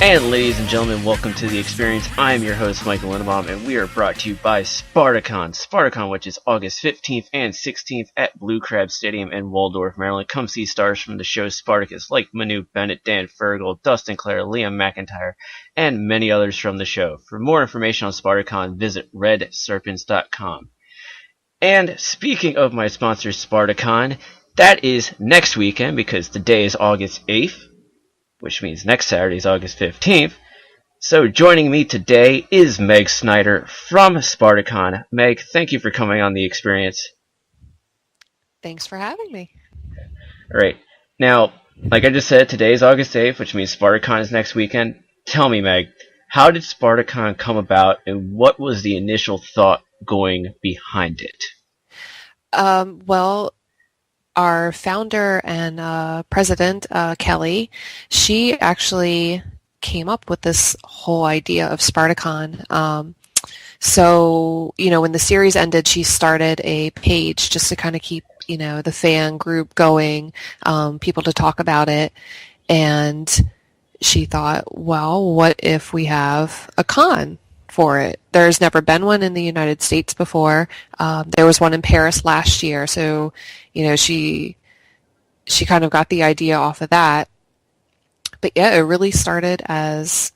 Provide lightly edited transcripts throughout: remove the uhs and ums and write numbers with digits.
And ladies and gentlemen, welcome to the Xperience. I am your host, Michael Lindenbaum, and we are brought to you by SpartaCon. SpartaCon, which is August 15th and 16th at Blue Crab Stadium in Waldorf, Maryland. Come see stars from the show Spartacus like Manu Bennett, Dan Fergal, Dustin Clare, Liam McIntyre, and many others from the show. For more information on SpartaCon, visit redserpents.com. And speaking of my sponsor, SpartaCon, that is next weekend because today is August 8th. Which means next Saturday is August 15th. So joining me today is Meg Snyder from SpartaCon. Meg, thank you for coming on the Xperience. Thanks for having me. Alright, now, like I just said, today is August 8th, which means SpartaCon is next weekend. Tell me, Meg, how did SpartaCon come about, and what was the initial thought going behind it? Well, our founder and president, Kelly, she actually came up with this whole idea of SpartaCon. So, when the series ended, she started a page just to kind of keep, the fan group going, people to talk about it. And she thought, well, what if we have a con for it? There's never been one in the United States before. There was one in Paris last year, so she kind of got the idea off of that. But yeah, it really started as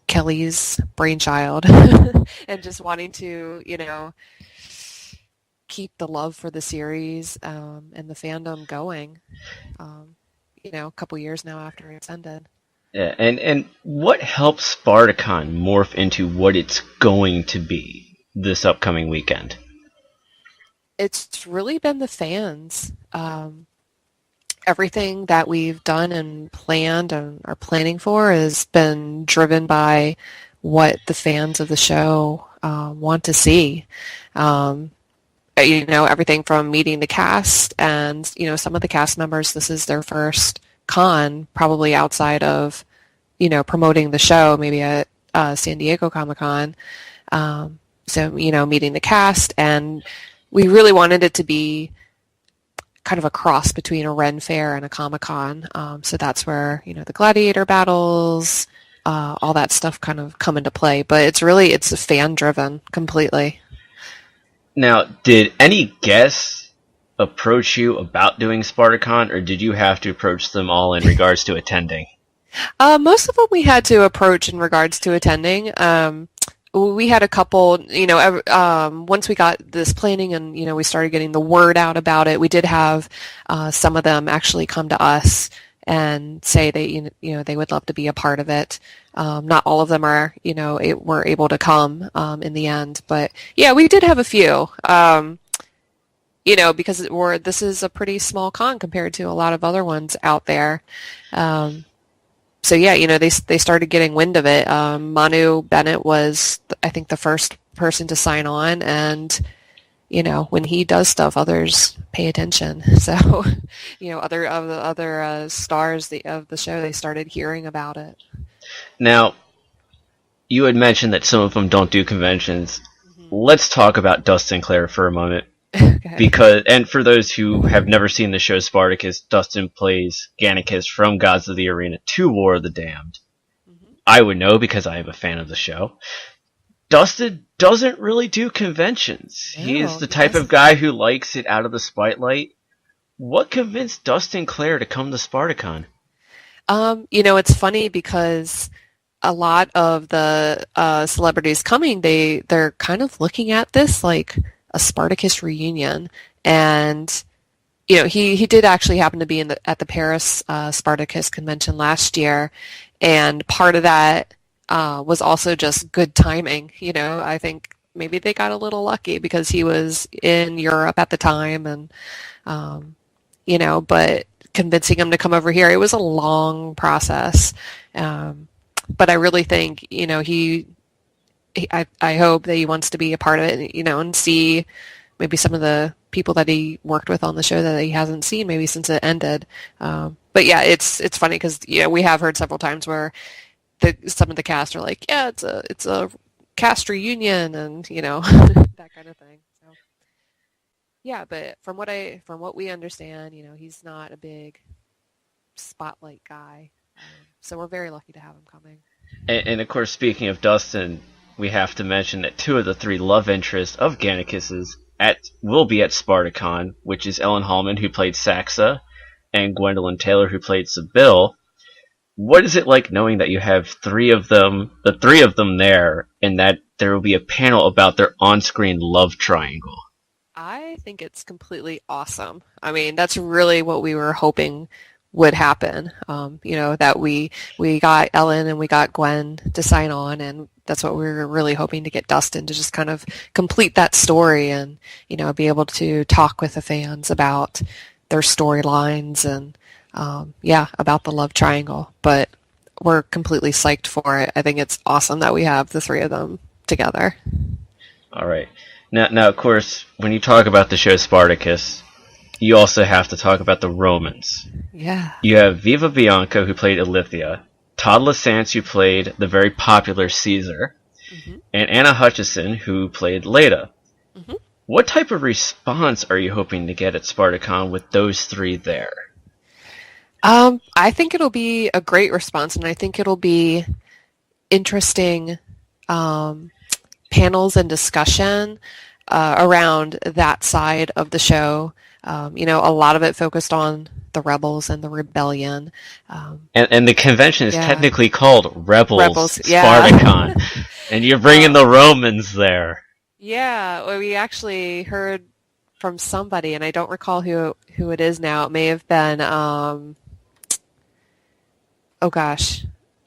Kelly's brainchild and just wanting to keep the love for the series and the fandom going. A couple years now after it's ended. Yeah, and what helps SpartaCon morph into what it's going to be this upcoming weekend? It's really been the fans. Everything that we've done and planned and are planning for has been driven by what the fans of the show want to see. Everything from meeting the cast and, some of the cast members, this is their first con, probably outside of, promoting the show, maybe at San Diego Comic-Con. So, meeting the cast, and we really wanted it to be kind of a cross between a Ren Fair and a Comic-Con. So that's where, the gladiator battles, all that stuff kind of come into play. But it's fan-driven completely. Now, did any guests approach you about doing SpartaCon, or did you have to approach them all in regards to attending? Most of them we had to approach in regards to attending. We had a couple, once we got this planning and, we started getting the word out about it, we did have some of them actually come to us and say they would love to be a part of it. Not all of them are, were able to come in the end. But, yeah, we did have a few, because this is a pretty small con compared to a lot of other ones out there. So yeah, they started getting wind of it. Manu Bennett was, I think, the first person to sign on, and when he does stuff, others pay attention. So, other stars of the show, they started hearing about it. Now, you had mentioned that some of them don't do conventions. Mm-hmm. Let's talk about Dustin Clare for a moment. Okay. And for those who have never seen the show Spartacus, Dustin plays Gannicus from Gods of the Arena to War of the Damned. Mm-hmm. I would know because I am a fan of the show. Dustin doesn't really do conventions. No, he is the type of guy who likes it out of the spotlight. What convinced Dustin Clare to come to SpartaCon? It's funny because a lot of the celebrities coming, they're kind of looking at this like a Spartacus reunion, and he did actually happen to be at the Paris Spartacus convention last year, and part of that was also just good timing. I think maybe they got a little lucky because he was in Europe at the time, and but convincing him to come over here, it was a long process. But I really think I hope that he wants to be a part of it, and see maybe some of the people that he worked with on the show that he hasn't seen maybe since it ended. But yeah, it's funny because we have heard several times where some of the cast are like, yeah, it's a cast reunion, and that kind of thing. So yeah, but from what we understand, he's not a big spotlight guy. So we're very lucky to have him coming. And of course, speaking of Dustin, we have to mention that two of the three love interests of Gannicus's will be at SpartaCon, which is Ellen Hallman, who played Saxa, and Gwendolyn Taylor, who played Sybil. What is it like knowing that you have the three of them there, and that there will be a panel about their on-screen love triangle? I think it's completely awesome. I mean, that's really what we were hoping would happen. That we got Ellen and we got Gwen to sign on, and that's what we were really hoping to get Dustin to just kind of complete that story and, be able to talk with the fans about their storylines and, about the love triangle. But we're completely psyched for it. I think it's awesome that we have the three of them together. All right. Now, of course, when you talk about the show Spartacus, you also have to talk about the Romans. Yeah. You have Viva Bianca, who played Ilithia, Todd Lasance, who played the very popular Caesar, and Anna Hutchison, who played Leda. What type of response are you hoping to get at SpartaCon with those three there? I think it'll be a great response, and I think it'll be interesting panels and discussion around that side of the show. A lot of it focused on the Rebels and the Rebellion. And the convention is technically called Rebels yeah. SpartaCon, and you're bringing the Romans there. Yeah, well, we actually heard from somebody, and I don't recall who it is now. It may have been,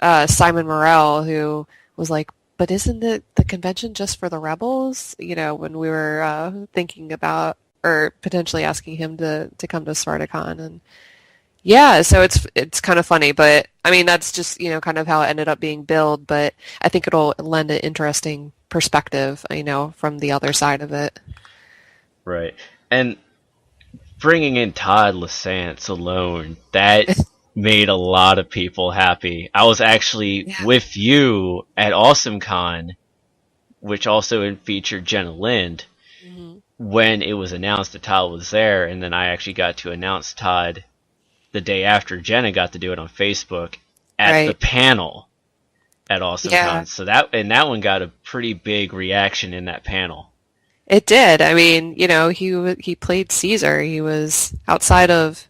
Simon Morrell, who was like, but isn't the convention just for the Rebels? When we were thinking about or potentially asking him to come to SpartaCon. And yeah, so it's kind of funny, but I mean, that's just, kind of how it ended up being billed, but I think it'll lend an interesting perspective, from the other side of it. Right. And bringing in Todd Lasance alone, that made a lot of people happy. I was actually with you at AwesomeCon, which also featured Jenna Lind, when it was announced that Todd was there, and then I actually got to announce Todd the day after Jenna got to do it on Facebook at the panel at AwesomeCon. Yeah. So that one got a pretty big reaction in that panel. It did. I mean, he played Caesar. He was outside of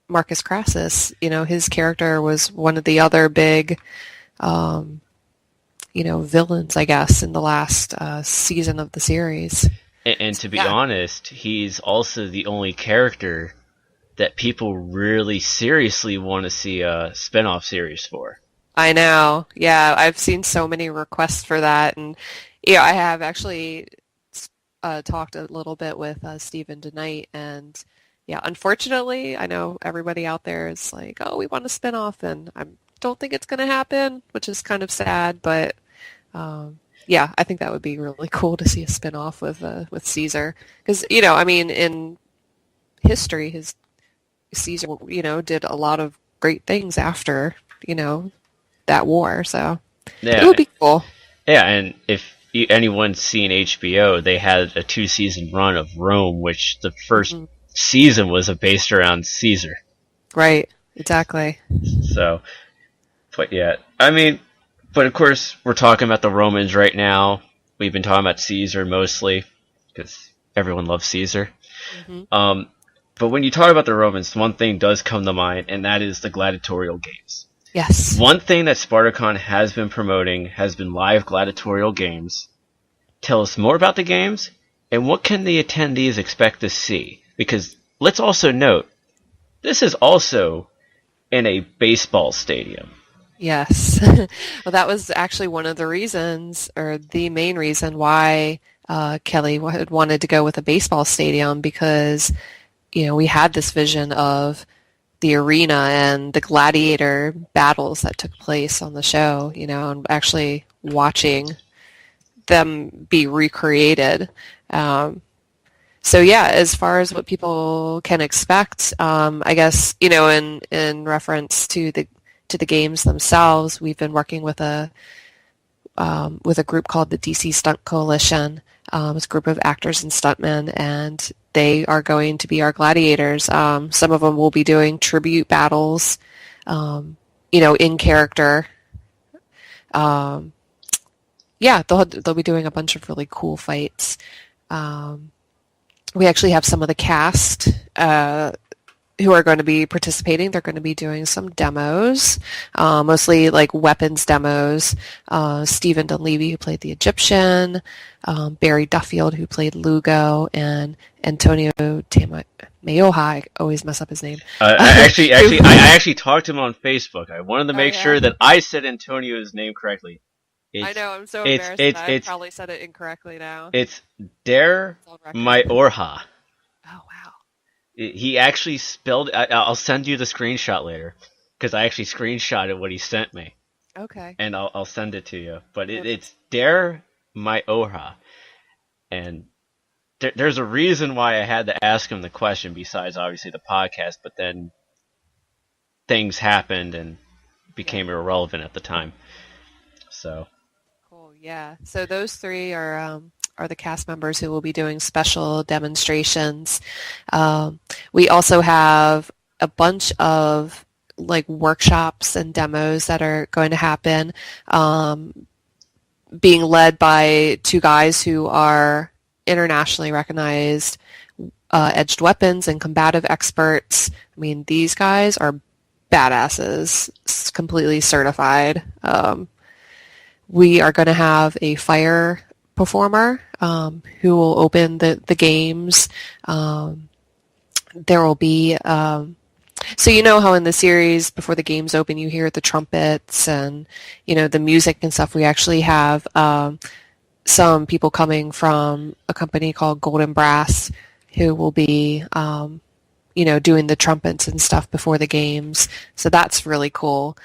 Marcus Crassus. His character was one of the other big, villains, I guess, in the last season of the series. And to be honest, he's also the only character that people really seriously want to see a spinoff series for. I know. Yeah, I've seen so many requests for that. And I have actually talked a little bit with Stephen tonight. And yeah, unfortunately, I know everybody out there is like, oh, we want a spinoff. And I don't think it's going to happen, which is kind of sad. But yeah, I think that would be really cool to see a spinoff with Caesar, because in history, his Caesar did a lot of great things after that war, so it would be cool. Yeah, and if anyone's seen HBO, they had a 2-season run of Rome, which the first season was based around Caesar. Right, exactly. So, but yeah, I mean. But of course, we're talking about the Romans right now. We've been talking about Caesar mostly, because everyone loves Caesar. But when you talk about the Romans, one thing does come to mind, and that is the gladiatorial games. Yes. One thing that SpartaCon has been promoting has been live gladiatorial games. Tell us more about the games, and what can the attendees expect to see? Because let's also note, this is also in a baseball stadium. Yes. Well, that was actually one of the reasons, or the main reason why Kelly had wanted to go with a baseball stadium, because, we had this vision of the arena and the gladiator battles that took place on the show, and actually watching them be recreated. So yeah, as far as what people can expect, I guess, in reference to the games themselves, we've been working with a group called the DC Stunt Coalition. It's a group of actors and stuntmen, and they are going to be our gladiators. Some of them will be doing tribute battles, in character. Yeah, they'll be doing a bunch of really cool fights. We actually have some of the cast who are going to be participating. They're going to be doing some demos, mostly like weapons demos. Stephen Dunleavy, who played the Egyptian, Barry Duffield, who played Lugo, and Antonio Te-Maioha. I always mess up his name. I actually talked to him on Facebook. I wanted to make sure that I said Antonio's name correctly. I know, I'm so embarrassed that I probably said it incorrectly now. It's Te-Maioha. Oh, wow. He actually spelled... I'll send you the screenshot later, because I actually screenshotted what he sent me. Okay. And I'll send it to you. But it's Te-Maioha. And there's a reason why I had to ask him the question, besides obviously the podcast, but then things happened and became irrelevant at the time. So... Yeah, so those three are the cast members who will be doing special demonstrations. We also have a bunch of like workshops and demos that are going to happen, being led by two guys who are internationally recognized edged weapons and combative experts. I mean, these guys are badasses, completely certified. We are going to have a fire performer who will open the games. There will be... so you know how in the series, before the games open, you hear the trumpets and, the music and stuff. We actually have some people coming from a company called Golden Brass who will be, doing the trumpets and stuff before the games. So that's really cool.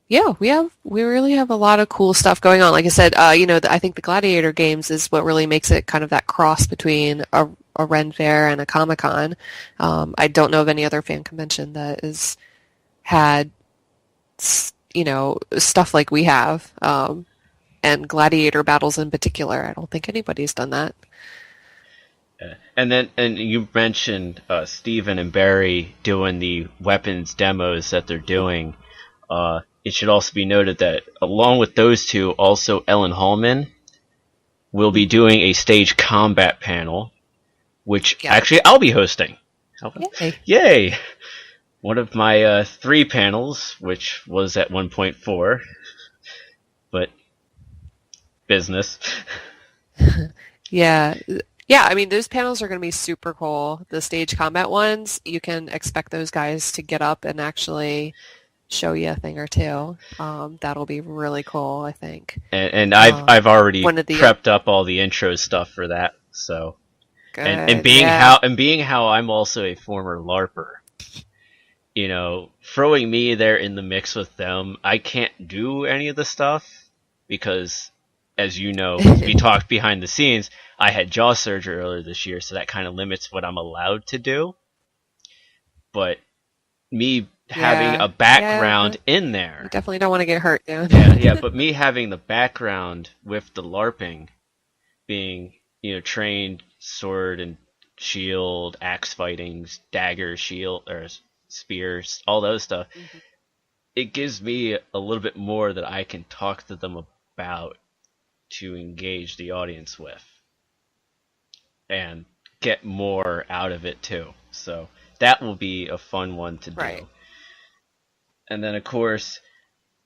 Yeah, we really have a lot of cool stuff going on. Like I said, I think the Gladiator games is what really makes it kind of that cross between a Ren Fair and a Comic-Con. I don't know of any other fan convention that has had, stuff like we have, and Gladiator battles in particular. I don't think anybody's done that. And you mentioned Stephen and Barry doing the weapons demos that they're doing. It should also be noted that along with those two, also Ellen Hallman will be doing a stage combat panel, which actually I'll be hosting. Yay! One of my 3 panels, which was at 1.4, but business. Yeah, I mean, those panels are going to be super cool. The stage combat ones, you can expect those guys to get up and actually show you a thing or two. That'll be really cool, I think. And I've already prepped up all the intro stuff for that. So, good, and being how I'm also a former LARPer, throwing me there in the mix with them, I can't do any of the stuff because, as you know, we talked behind the scenes. I had jaw surgery earlier this year, so that kind of limits what I'm allowed to do. But me having a background in there. You definitely don't want to get hurt, dude. But me having the background with the LARPing, being, trained sword and shield, axe fighting, dagger, shield, or spears, all those stuff, it gives me a little bit more that I can talk to them about to engage the audience with and get more out of it too. So that will be a fun one to do. Right. And then, of course,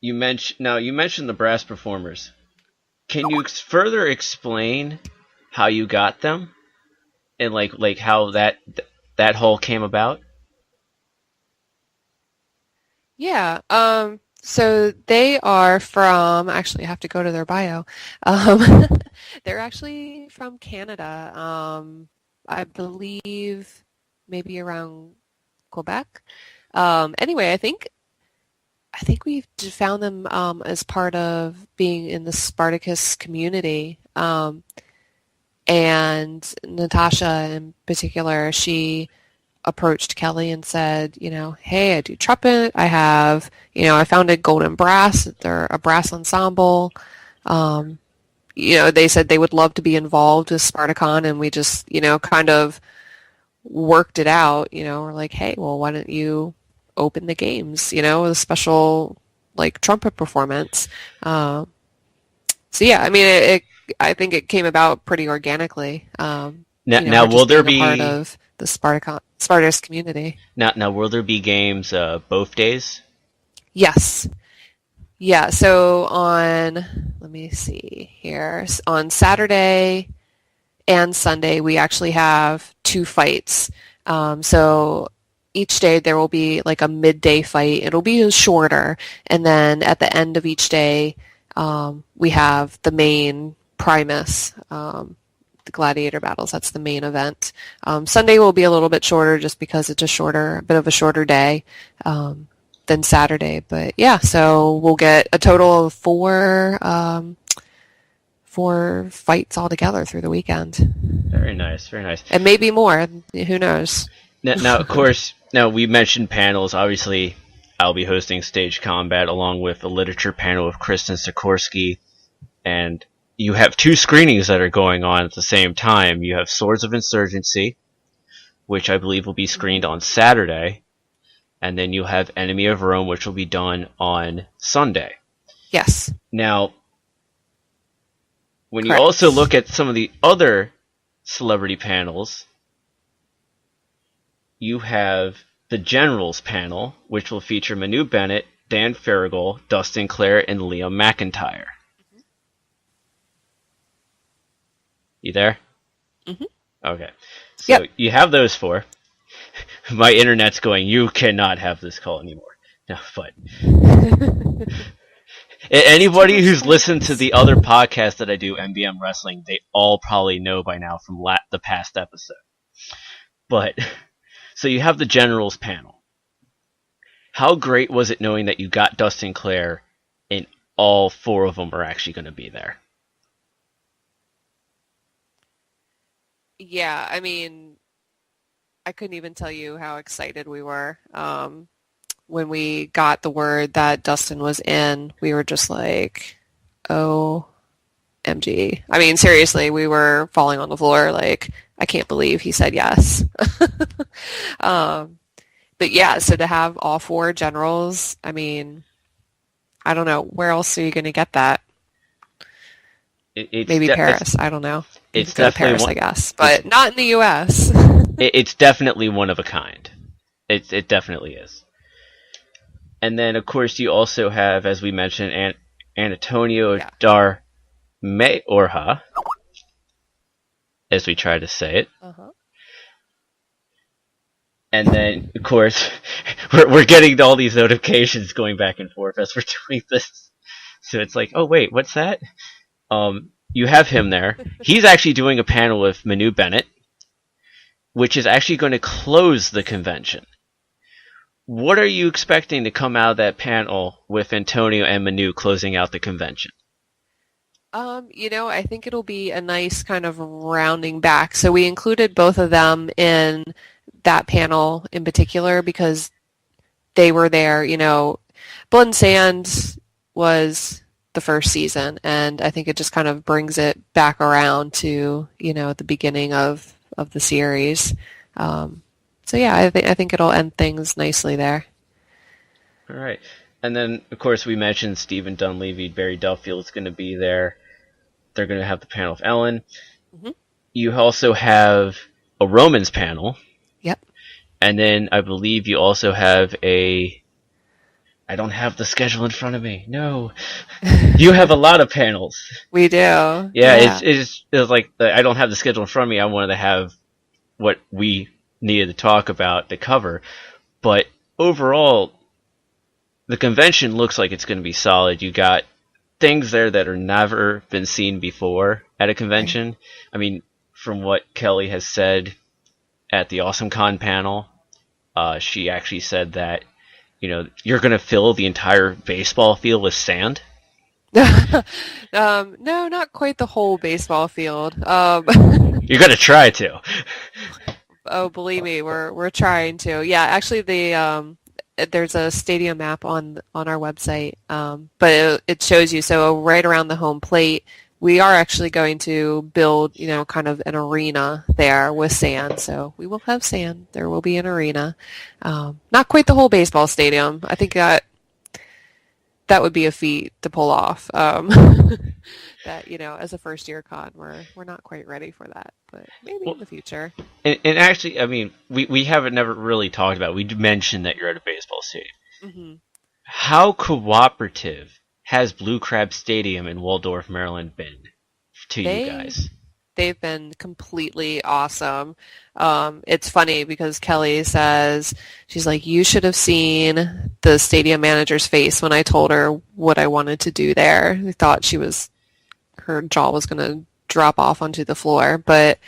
you mentioned the brass performers. Can you further explain how you got them and like how that whole came about? Yeah. So they are from. Actually, I have to go to their bio. They're actually from Canada. I believe maybe around Quebec. Anyway, I think we found them as part of being in the Spartacus community. And Natasha in particular, she approached Kelly and said, hey, I do trumpet. I have, I founded Golden Brass. They're a brass ensemble. They said they would love to be involved with SpartaCon, and we just, kind of worked it out. We're like, hey, well, why don't you open the games, with a special like trumpet performance. So yeah, I mean, I think it came about pretty organically. Now Her will just there being a part be of the Spartacus community. now will there be games both days? Yes. Yeah, so let me see here, on Saturday and Sunday, we actually have 2 fights. So each day there will be like a midday fight. It'll be shorter. And then at the end of each day, we have the main Primus, the gladiator battles. That's the main event. Sunday will be a little bit shorter just because it's a bit of a shorter day. Than Saturday, but yeah, so we'll get a total of 4 fights altogether through the weekend. Very nice, very nice. And maybe more, who knows. Now, of course, we mentioned panels. Obviously, I'll be hosting Stage Combat along with a literature panel with Kristen Sikorsky, and you have 2 screenings that are going on at the same time. You have Swords of Insurgency, which I believe will be screened on Saturday, and then you'll have Enemy of Rome, which will be done on Sunday. Yes. Now, when Correct. you also look at some of the other celebrity panels, you have the Generals panel, which will feature Manu Bennett, Dan Farragle, Dustin Clare, and Liam McIntyre. Mm-hmm. You there? Mm-hmm. Okay. So you have those 4. My internet's going, you cannot have this call anymore. No, but anybody who's listened to the other podcast that I do, MBM Wrestling, they all probably know by now from the past episode. But, so you have the Generals panel. How great was it knowing that you got Dustin Clare and all 4 of them are actually going to be there? Yeah, I mean, I couldn't even tell you how excited we were. When we got the word that Dustin was in, we were just like, OMG. I mean, seriously, we were falling on the floor like, I can't believe he said yes. But yeah, so to have all 4 generals, I mean, I don't know. Where else are you going to get that? Maybe Paris. I don't know. It's go to Paris, I guess. But not in the U.S. It's definitely one of a kind. It definitely is. And then, of course, you also have, as we mentioned, Antonio Dar Mayorha, as we try to say it. Uh-huh. And then, of course, we're getting all these notifications going back and forth as we're doing this. So it's like, oh, wait, what's that? You have him there. He's actually doing a panel with Manu Bennett, which is actually going to close the convention. What are you expecting to come out of that panel with Antonio and Manu closing out the convention? I think it'll be a nice kind of rounding back. So we included both of them in that panel in particular because they were there. Blood and Sand was the first season, and I think it just kind of brings it back around to, the beginning of the series. So yeah, I think it'll end things nicely there. All right. And then, of course, we mentioned Stephen Dunleavy, Barry Duffield's going to be there. They're going to have the panel of Ellen. Mm-hmm. You also have a Romans panel. Yep. And then I believe you also have I don't have the schedule in front of me. No. You have a lot of panels. We do. Yeah. It's like I don't have the schedule in front of me. I wanted to have what we needed to talk about to cover. But overall, the convention looks like it's going to be solid. You got things there that are never been seen before at a convention. Right. I mean, from what Kelly has said at the AwesomeCon panel, she actually said that, you're going to fill the entire baseball field with sand. No, not quite the whole baseball field. You're going to try to. Oh, believe me, we're trying to. Yeah, actually, there's a stadium map on our website, but it shows you. So right around the home plate, we are actually going to build, kind of an arena there with sand. So we will have sand. There will be an arena. Not quite the whole baseball stadium. I think that that would be a feat to pull off. That, as a first-year con, we're not quite ready for that, but maybe Well, in the future. and actually, I mean, we haven't never really talked about it. We mentioned that you're at a baseball stadium. Hmm. How cooperative has Blue Crab Stadium in Waldorf, Maryland been to you They guys? they've been completely awesome. It's funny because Kelly says, she's like, you should have seen the stadium manager's face when I told her what I wanted to do there. I thought her jaw was going to drop off onto the floor. But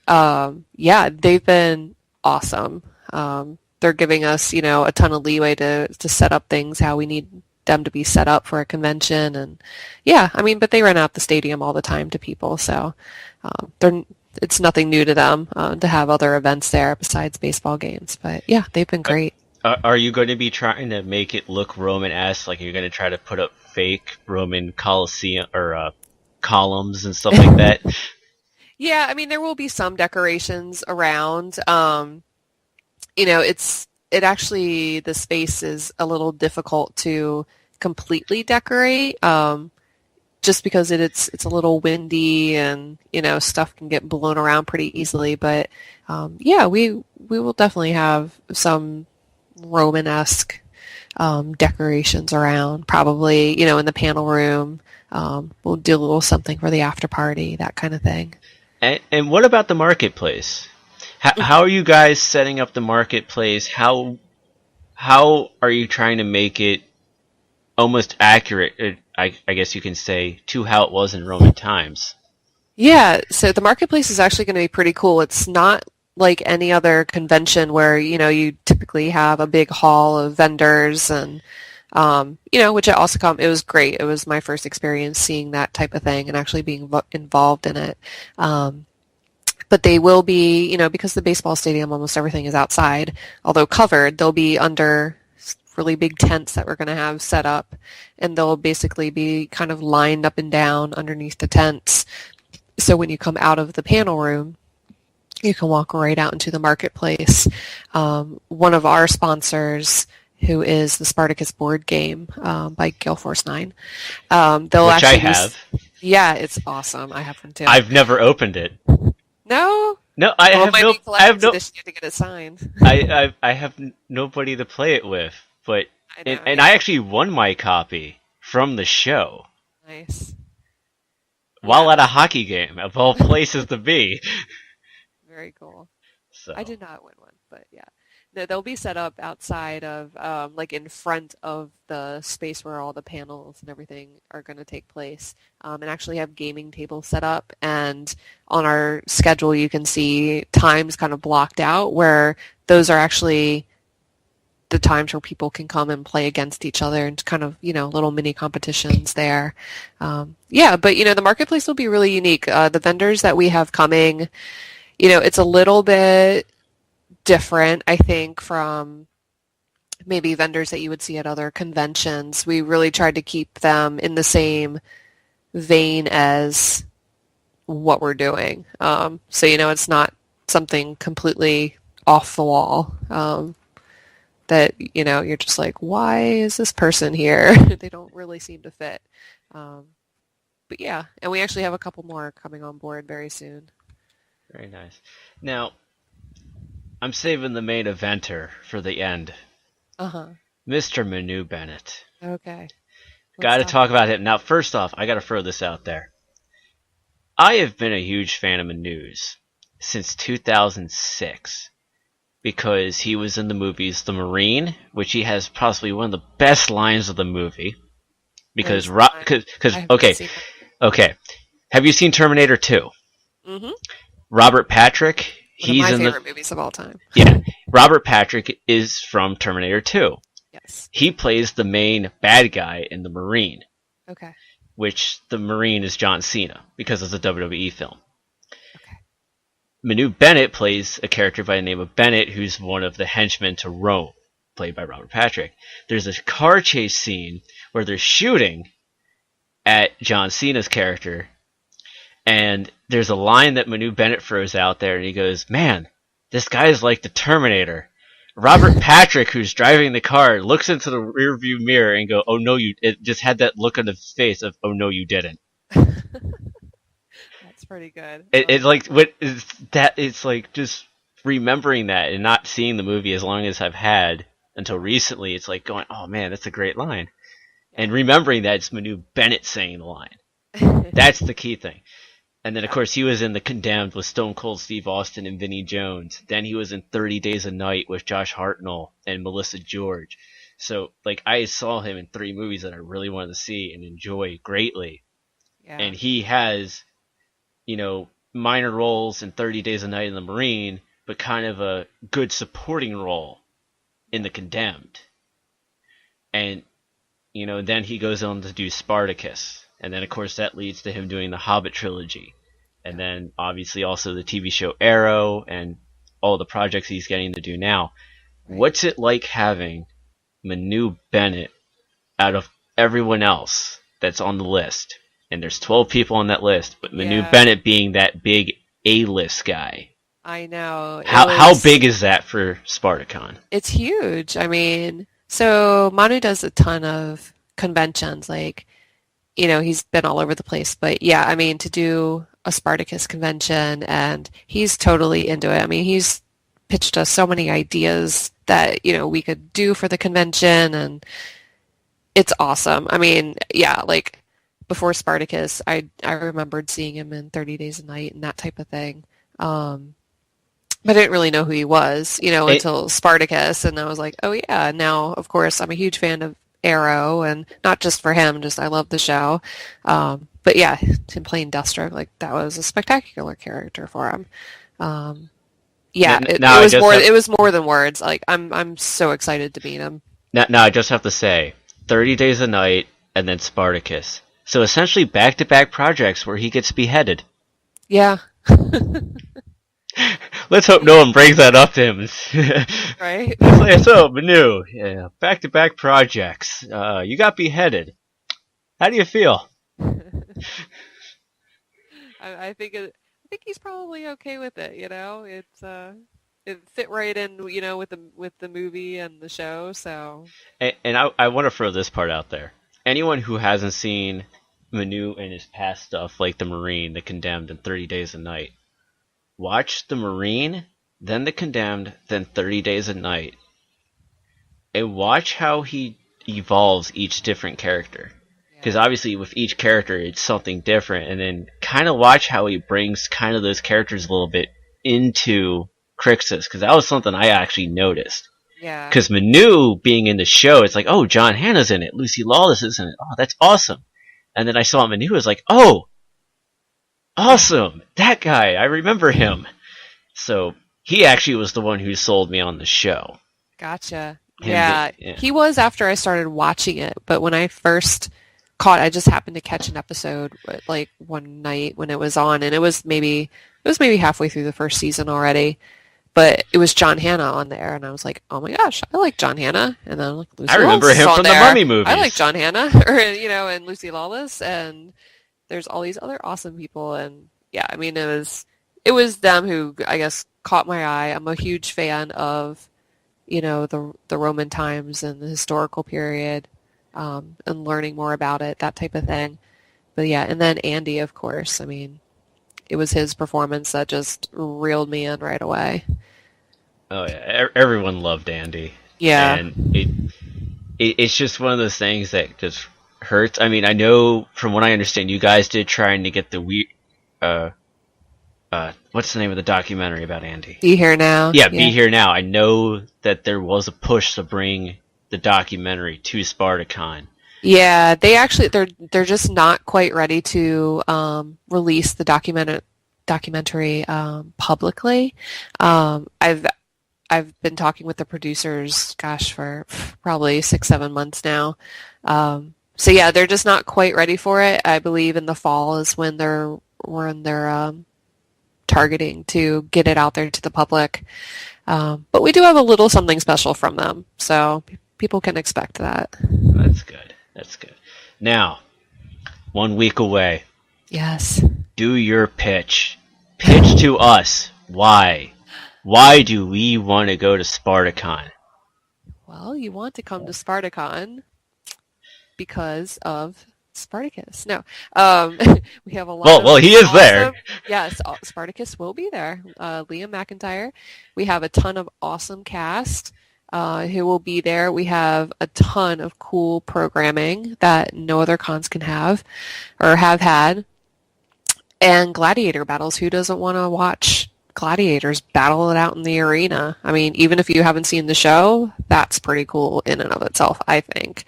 yeah, they've been awesome. They're giving us, a ton of leeway to set up things how we need them to be set up for a convention. And yeah, I mean, but they rent out the stadium all the time to people. So it's nothing new to them to have other events there besides baseball games. But yeah, they've been great. Are you going to be trying to make it look Roman-esque? Like, you're going to try to put up fake Roman Colosseum or columns and stuff like that? Yeah, I mean, there will be some decorations around. It actually, the space is a little difficult to completely decorate, just because it's a little windy and, stuff can get blown around pretty easily. But yeah, we will definitely have some Romanesque decorations around, probably, in the panel room. We'll do a little something for the after party, that kind of thing. And what about the marketplace? How are you guys setting up the marketplace? How are you trying to make it almost accurate, I guess you can say, to how it was in Roman times? Yeah, so the marketplace is actually going to be pretty cool. It's not like any other convention where, you typically have a big hall of vendors and, which at AwesomeCon, it was great. It was my first experience seeing that type of thing and actually being involved in it. But they will be, because the baseball stadium, almost everything is outside, although covered, they'll be under really big tents that we're going to have set up, and they'll basically be kind of lined up and down underneath the tents. So when you come out of the panel room, you can walk right out into the marketplace. One of our sponsors, who is the Spartacus board game by Gale Force 9, they'll Which I actually have. Yeah, it's awesome. I have one too. I've never opened it. No? No, I have no. I have no. Edition, you have to get it signed. I have nobody to play it with, but I know, and I actually won my copy from the show Nice. while at a hockey game, of all places to be. Very cool. So I did not win one, but yeah. No, they'll be set up outside of, like in front of the space where all the panels and everything are going to take place, and actually have gaming tables set up. And on our schedule, you can see times kind of blocked out where those are actually the times where people can come and play against each other and kind of, little mini competitions there. Yeah, but, the marketplace will be really unique. The vendors that we have coming, it's a little bit different, I think, from maybe vendors that you would see at other conventions. We really tried to keep them in the same vein as what we're doing. So, it's not something completely off the wall that, you're just like, why is this person here? They don't really seem to fit. But yeah, and we actually have a couple more coming on board very soon. very nice. Now, I'm saving the main eventer for the end. Uh-huh. Mr. Manu Bennett. Okay. Got to talk about him. Now, first off, I got to throw this out there. I have been a huge fan of Manu's since 2006 because he was in the movies The Marine, which he has possibly one of the best lines of the movie. Because, okay. Have you seen Terminator 2? Mm-hmm. Robert Patrick. One of my favorite movies of all time. Yeah. Robert Patrick is from Terminator 2. Yes. He plays the main bad guy in The Marine. Okay. Which the Marine is John Cena, because it's a WWE film. Okay. Manu Bennett plays a character by the name of Bennett, who's one of the henchmen to Rome, played by Robert Patrick. There's a car chase scene where they're shooting at John Cena's character, and there's a line that Manu Bennett throws out there, and he goes, "Man, this guy is like the Terminator. Robert Patrick, who's driving the car, looks into the rearview mirror and go, "Oh no, you!" It just had that look on his face of, "Oh no, you didn't." That's pretty good. It like what is that? It's like just remembering that and not seeing the movie as long as I've had until recently. It's like going, "Oh man, that's a great line," and remembering that it's Manu Bennett saying the line. That's the key thing. And then, of course, he was in The Condemned with Stone Cold Steve Austin and Vinnie Jones. Then he was in 30 Days a Night with Josh Hartnell and Melissa George. So, like, I saw him in 3 movies that I really wanted to see and enjoy greatly. Yeah. And he has, minor roles in 30 Days a Night in the Marine, but kind of a good supporting role in The Condemned. And, then he goes on to do Spartacus. And then, of course, that leads to him doing the Hobbit trilogy. And then, obviously, also the TV show Arrow and all the projects he's getting to do now. Right. What's it like having Manu Bennett out of everyone else that's on the list? And there's 12 people on that list, but Manu Bennett being that big A-list guy. I know. How big is that for SpartaCon? It's huge. I mean, so Manu does a ton of conventions, like, he's been all over the place, but yeah, I mean, to do a Spartacus convention, and he's totally into it. I mean, he's pitched us so many ideas that, we could do for the convention, and it's awesome. I mean, yeah, like, before Spartacus, I remembered seeing him in 30 Days a Night and that type of thing. But I didn't really know who he was, until Spartacus, and I was like, oh yeah, now, of course, I'm a huge fan of Arrow, and not just for him, just I love the show. But yeah, him playing Deathstroke, like, that was a spectacular character for him. It was more than words. Like, I'm so excited to meet him. Now I just have to say, 30 Days a Night and then Spartacus. So essentially back-to-back projects where he gets beheaded. Yeah. Let's hope no one brings that up to him. Right? So, Manu, back-to-back projects. You got beheaded. How do you feel? I think he's probably okay with it. It fit right in, with the movie and the show. So. And I want to throw this part out there. Anyone who hasn't seen Manu and his past stuff, like The Marine, The Condemned, and 30 Days a Night, watch The Marine, then The Condemned, then 30 Days a Night, and watch how he evolves each different character. Because obviously with each character it's something different, and then kind of watch how he brings kind of those characters a little bit into Crixus, because that was something I actually noticed. Yeah. Because Manu being in the show, it's like, oh, John Hannah's in it, Lucy Lawless is in it, oh, that's awesome. And then I saw Manu, I was like, oh, awesome, that guy, I remember him. So he actually was the one who sold me on the show. Gotcha. Yeah, he was after I started watching it, but when I first I just happened to catch an episode like one night when it was on, and it was maybe halfway through the first season already, but it was John Hannah on there, and I was like, oh my gosh, I like John Hannah. And then like, Lucy I remember Lawless him from the Mummy movies. I like John Hannah, and Lucy Lawless, and there's all these other awesome people, and yeah, I mean, it was them who I guess caught my eye. I'm a huge fan of the Roman times and the historical period. And learning more about it, that type of thing. But yeah, and then Andy, of course. I mean, it was his performance that just reeled me in right away. Oh yeah, everyone loved Andy. Yeah, and it's just one of those things that just hurts. I mean, I know from what I understand, you guys did trying to get the what's the name of the documentary about Andy? Be Here Now. Yeah, Be Here Now. I know that there was a push to bring the documentary to SpartaCon. Yeah, they're just not quite ready to release the documentary publicly. I've been talking with the producers, gosh, for probably 6-7 months now. So yeah, they're just not quite ready for it. I believe in the fall is when they're targeting to get it out there to the public. But we do have a little something special from them, so people can expect that. That's good. That's good. Now, 1 week away. Yes. Do your pitch. Pitch to us. Why? Why do we want to go to SpartaCon? Well, you want to come to SpartaCon because of Spartacus. No, we have a lot of Well, he is awesome, there. Yes, Spartacus will be there. Liam McIntyre. We have a ton of awesome cast who will be there. We have a ton of cool programming that no other cons can have or have had. And gladiator battles. Who doesn't want to watch gladiators battle it out in the arena? I mean, even if you haven't seen the show, that's pretty cool in and of itself, I think.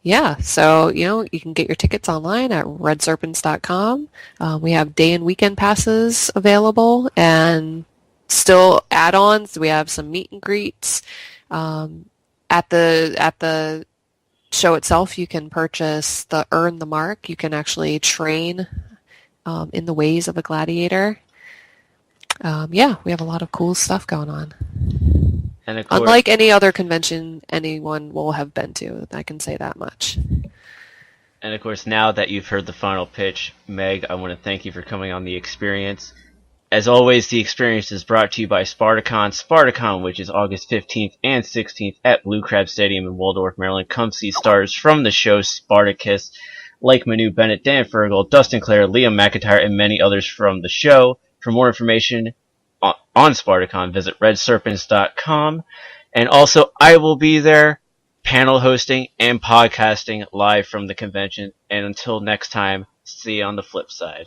Yeah, so, you can get your tickets online at redserpents.com. We have day and weekend passes available and still add-ons. We have some meet and greets. At the show itself, you can purchase the Earn the Mark. You can actually train in the ways of a gladiator. Yeah, we have a lot of cool stuff going on. And of course, unlike any other convention anyone will have been to, I can say that much. And of course, now that you've heard the final pitch, Meg, I want to thank you for coming on the Xperience. As always, the Xperience is brought to you by SpartaCon. SpartaCon, which is August 15th and 16th at Blue Crab Stadium in Waldorf, Maryland. Come see stars from the show Spartacus, like Manu Bennett, Dan Fergal, Dustin Clare, Liam McIntyre, and many others from the show. For more information on SpartaCon, visit redserpents.com. And also, I will be there panel hosting and podcasting live from the convention. And until next time, see you on the flip side.